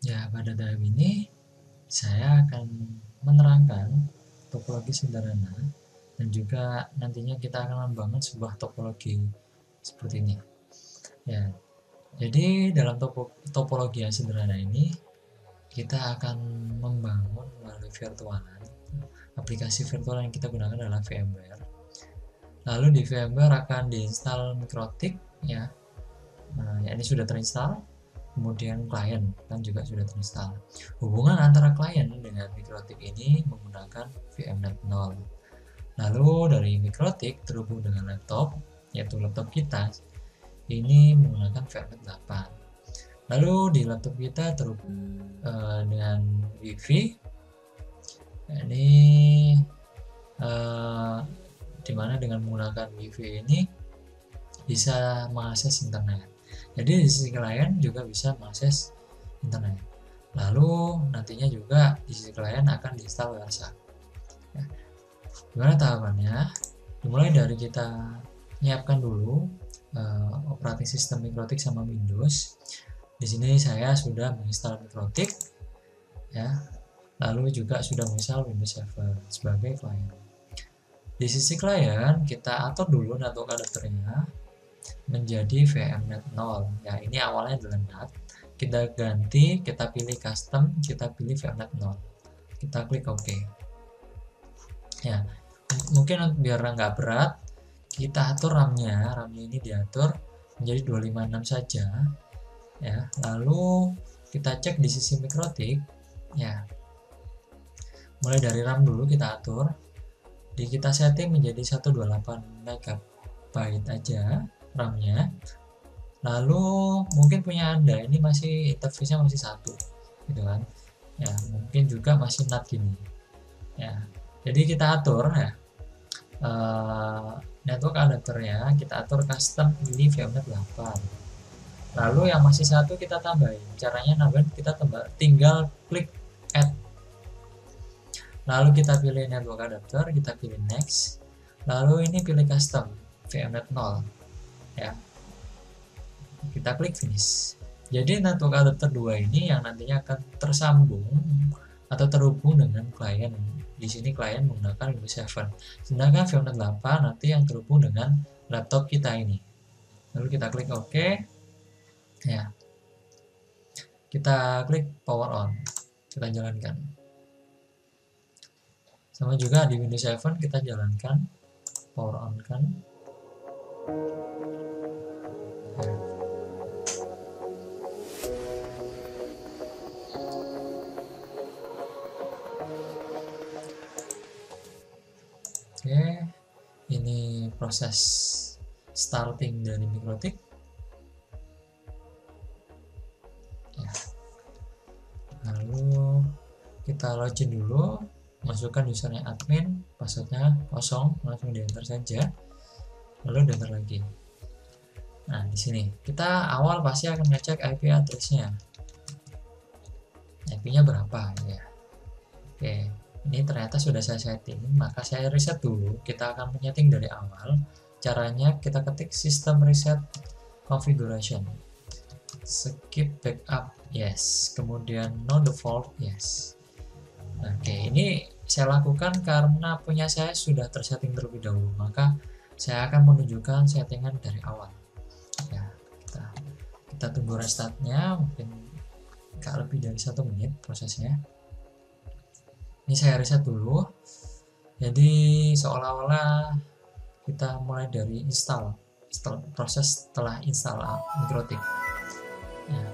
Ya, pada tahap ini saya akan menerangkan topologi sederhana dan juga nantinya kita akan membangun sebuah topologi seperti ini. Ya, jadi dalam topologi yang sederhana ini kita akan membangun melalui virtualan. Aplikasi virtual yang kita gunakan adalah VMware. Lalu di VMware akan diinstal Mikrotik ya. Nah, ya ini sudah terinstall. Kemudian klien kan juga sudah terinstall. Hubungan antara klien dengan Mikrotik ini menggunakan VMnet 0. Lalu dari Mikrotik terhubung dengan laptop, yaitu laptop kita, ini menggunakan VMnet 8. Lalu di laptop kita terhubung dengan WiFi. Ini dimana dengan menggunakan WiFi ini bisa mengakses internet. Jadi di sisi klien juga bisa mengakses internet. Lalu nantinya juga di sisi klien akan diinstal WireShark. Ya. Gimana tahapannya? Dimulai dari kita menyiapkan dulu operating system Mikrotik sama Windows. Di sini saya sudah menginstal Mikrotik, ya. Lalu juga sudah menginstal Windows Server sebagai klien. Di sisi klien kita atur dulu network adapternya menjadi VMnet 0. Ya, ini awalnya adalah NAT. Kita ganti, kita pilih custom, kita pilih VMnet 0. Kita klik OK. Ya, mungkin biar nggak berat, kita atur RAM-nya. RAM-nya ini diatur menjadi 256 saja. Ya, lalu kita cek di sisi Mikrotik. Ya, mulai dari RAM dulu kita atur. Kita setting menjadi 128 MB aja RAM-nya. Lalu mungkin punya Anda ini masih interface-nya masih satu gitu kan. Ya, mungkin juga masih NAT gini. Ya. Jadi kita atur ya. Network adapternya kita atur custom ini VMnet 8. Lalu yang masih satu kita tambahin. Caranya nambahin kita tinggal klik add. Lalu kita pilih network adapter, kita pilih next. Lalu ini pilih custom VMnet 0. Ya. Kita klik finish. Jadi network adapter 2 ini yang nantinya akan tersambung atau terhubung dengan klien. Di sini klien menggunakan Windows 7. Sedangkan VMnet 8 nanti yang terhubung dengan laptop kita ini. Lalu kita klik OK. Ya. Kita klik power on. Kita jalankan. Sama juga di Windows 7 kita jalankan power on kan. Ya. Oke, ini proses starting dari Mikrotik. Ya. Lalu kita login dulu, masukkan username admin, passwordnya kosong, langsung di enter saja. Lalu di enter lagi. Nah, di sini kita awal pasti akan ngecek IP address-nya. IP-nya berapa ya? Oke, ini ternyata sudah saya setting, maka saya reset dulu. Kita akan menyeting dari awal. Caranya kita ketik system reset configuration, skip backup yes, kemudian no default yes. Oke, ini saya lakukan karena punya saya sudah tersetting terlebih dahulu, maka saya akan menunjukkan settingan dari awal. Ya, kita tunggu restartnya, mungkin gak lebih dari 1 menit prosesnya. Ini saya reset dulu. Jadi seolah-olah kita mulai dari install proses setelah install Mikrotik. Ya.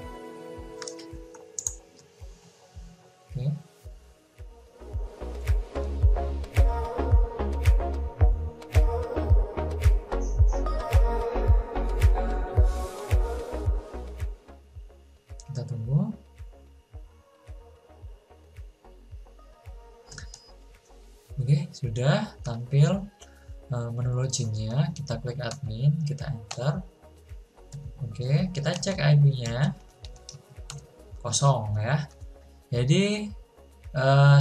Oke. Kita tunggu. Oke, sudah tampil menu loginnya. Kita klik admin, kita enter. Oke, kita cek IP-nya kosong ya. Jadi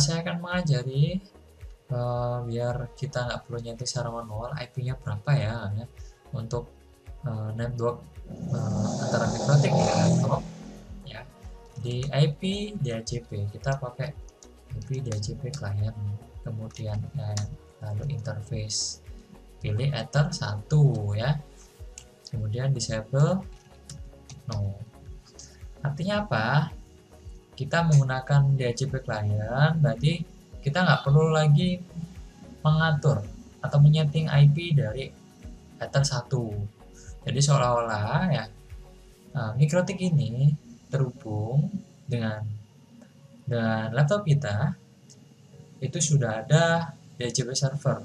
saya akan mengajari biar kita nggak perlu nyeting secara manual IP-nya berapa ya network antara Mikrotik dan laptop ya. Jadi di IP DHCP kita pakai IP DHCP client, kemudian lalu interface pilih Ether 1 ya, kemudian disable no. Artinya apa? Kita menggunakan DHCP client, berarti kita nggak perlu lagi mengatur atau menyeting IP dari Ether 1. Jadi seolah-olah ya Mikrotik ini terhubung dengan laptop kita, itu sudah ada DHCP server,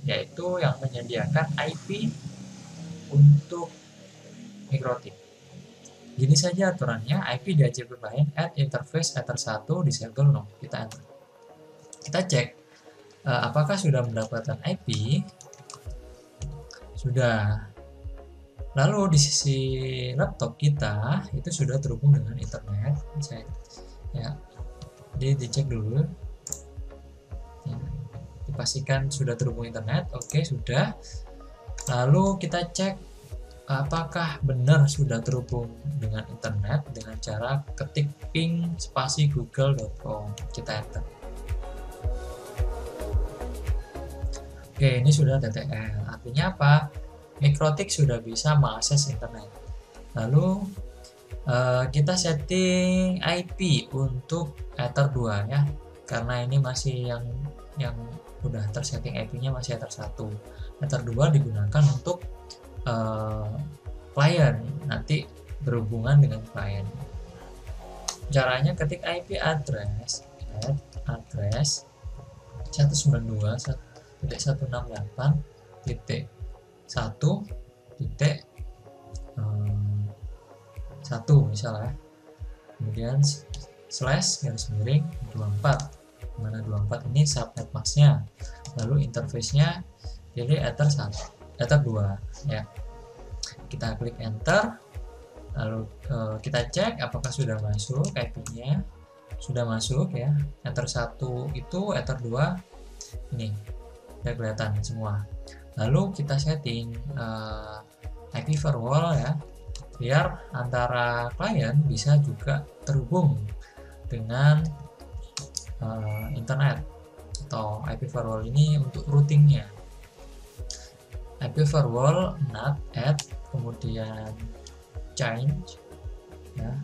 yaitu yang menyediakan IP untuk Mikrotik. Gini saja aturannya, IP DHCP client add interface Ether 1 disable no. Kita enter. Kita cek apakah sudah mendapatkan IP. Sudah. Lalu di sisi laptop kita itu sudah terhubung dengan internet. Ya, jadi dicek dulu. Ya, dipastikan sudah terhubung internet. Oke, sudah. Lalu kita cek apakah benar sudah terhubung dengan internet dengan cara ketik ping spasi google.com. Kita enter. Oke, ini sudah TTL. Artinya apa? Mikrotik sudah bisa mengakses internet. Lalu kita setting IP untuk Ether 2 ya, karena ini masih yang udah tersetting IP-nya masih Ether 1. Ether 2 digunakan untuk klien, nanti berhubungan dengan klien. Caranya ketik IP address 192.168.1.1 misalnya, kemudian slash garis miring 24, mana 24 ini subnet masknya, lalu interface-nya pilih Ether 1, Ether 2 ya. Kita klik enter, lalu kita cek apakah sudah masuk IP-nya. Sudah masuk ya, Ether 1 itu, Ether 2 ini udah kelihatan semua. Lalu kita setting IP firewall ya, biar antara klien bisa juga terhubung dengan internet, atau IP firewall ini untuk routingnya. IP firewall NAT add, kemudian change ya,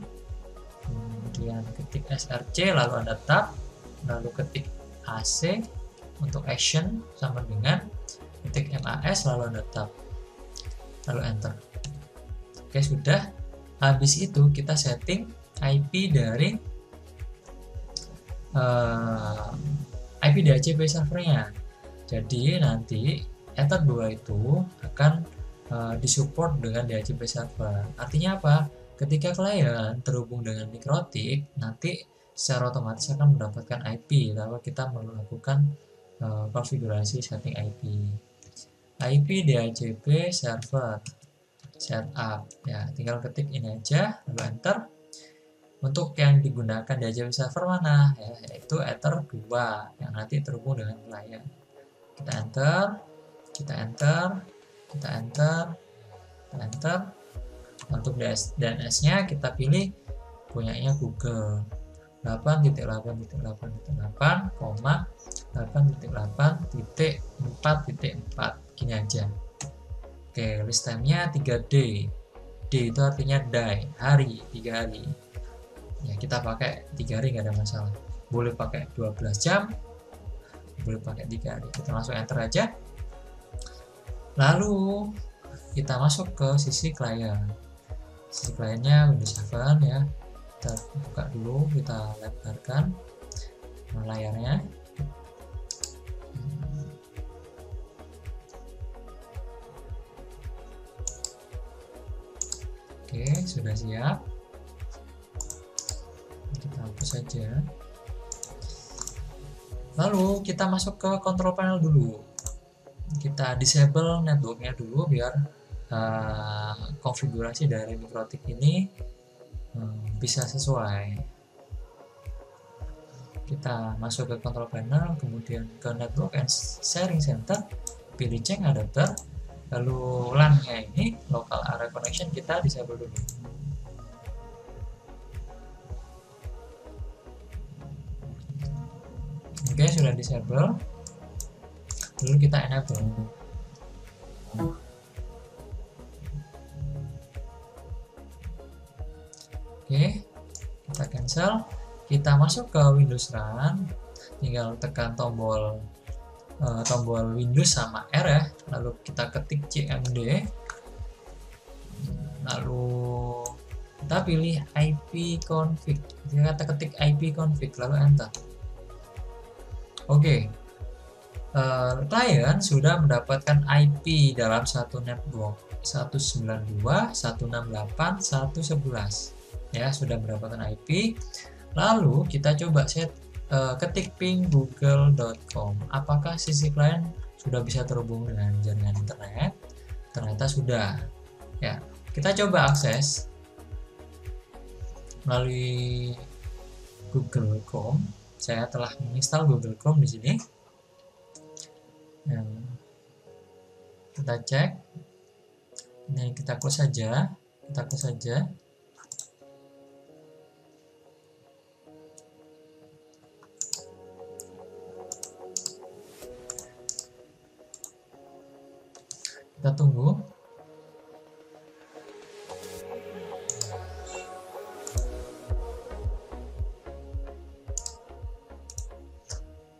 kemudian ketik src, lalu Anda tab, lalu ketik AC untuk action sama dengan ketik MAS, lalu Anda tab, lalu enter. Oke, sudah. Habis itu kita setting IP dari IP DHCP servernya. Jadi nanti Ether 2 itu akan disupport dengan DHCP server. Artinya apa? Ketika klien terhubung dengan Mikrotik, nanti secara otomatis akan mendapatkan IP, lalu kita melakukan konfigurasi setting IP. IP DHCP server setup ya, tinggal ketik ini aja lalu enter. Untuk yang digunakan DHCP server mana ya, yaitu Ether 2 yang nanti terhubung dengan klien. Kita enter, kita enter, kita enter, kita enter. Untuk DNS-nya kita pilih punyanya Google 8.8.8,8.8.4.4 gini aja. Oke, list time-nya 3D. D itu artinya day, hari, 3 hari. Ya, kita pakai 3 hari nggak ada masalah. Boleh pakai 12 jam, boleh pakai 3 hari. Kita langsung enter aja. Lalu kita masuk ke sisi klien. Sisi kliennya Windows 7 ya. Kita buka dulu, kita lebarkan layarnya. Oke, sudah siap. Kita hapus saja. Lalu kita masuk ke control panel dulu. Kita disable networknya dulu biar konfigurasi dari Mikrotik ini bisa sesuai. Kita masuk ke control panel, kemudian ke network and sharing center, pilih change adapter, lalu LAN-nya ini local area connection kita disable dulu. sudah disable, lalu kita enable. Oke, kita cancel, kita masuk ke Windows Run, tinggal tekan tombol Windows sama R ya, lalu kita ketik cmd, lalu kita pilih ipconfig, kita ketik ipconfig lalu enter. Oke, klien sudah mendapatkan IP dalam satu network 192.168.111 ya, sudah mendapatkan IP. Lalu kita coba ketik ping google.com, apakah sisi klien sudah bisa terhubung dengan jaringan internet? Ternyata sudah ya. Kita coba akses melalui Google Chrome. Saya telah menginstal Google Chrome di sini. Nah, kita cek. Ini kita close saja. Kita close saja. Kita tunggu.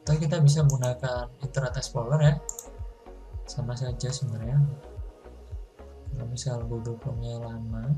Atau kita bisa menggunakan Internet Explorer ya, sama saja sebenarnya. Kalau misal Google Chrome-nya lama,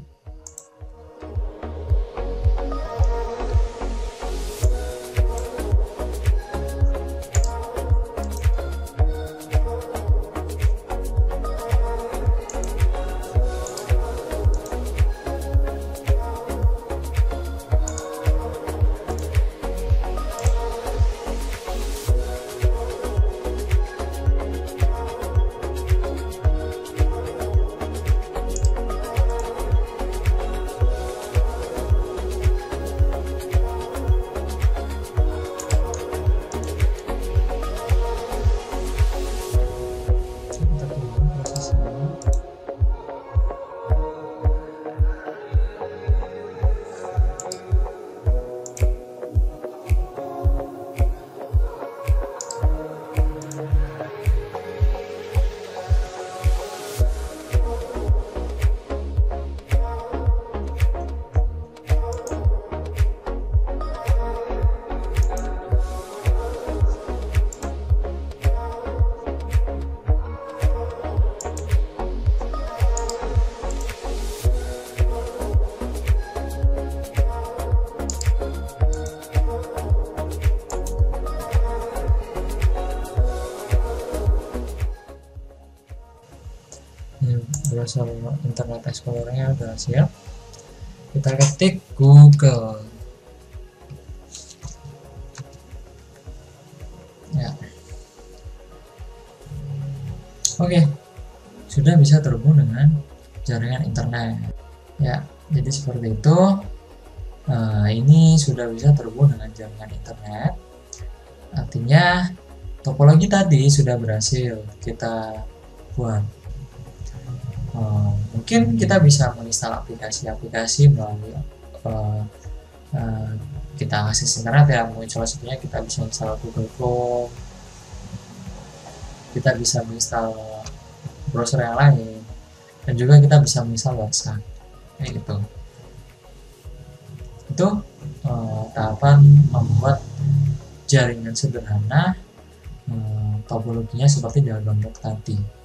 browser Internet Explorer-nya udah siap. Kita ketik Google ya. Oke, sudah bisa terhubung dengan jaringan internet ya. Jadi seperti itu. Ini sudah bisa terhubung dengan jaringan internet, artinya topologi tadi sudah berhasil kita buat. Mungkin kita bisa menginstal aplikasi-aplikasi melalui kita akses internet ya. Mungkin salah satunya kita bisa install Google Chrome, kita bisa menginstal browser yang lain, dan juga kita bisa menginstal WhatsApp kayak gitu. Itu tahapan membuat jaringan sederhana, topologinya seperti dalam download tadi.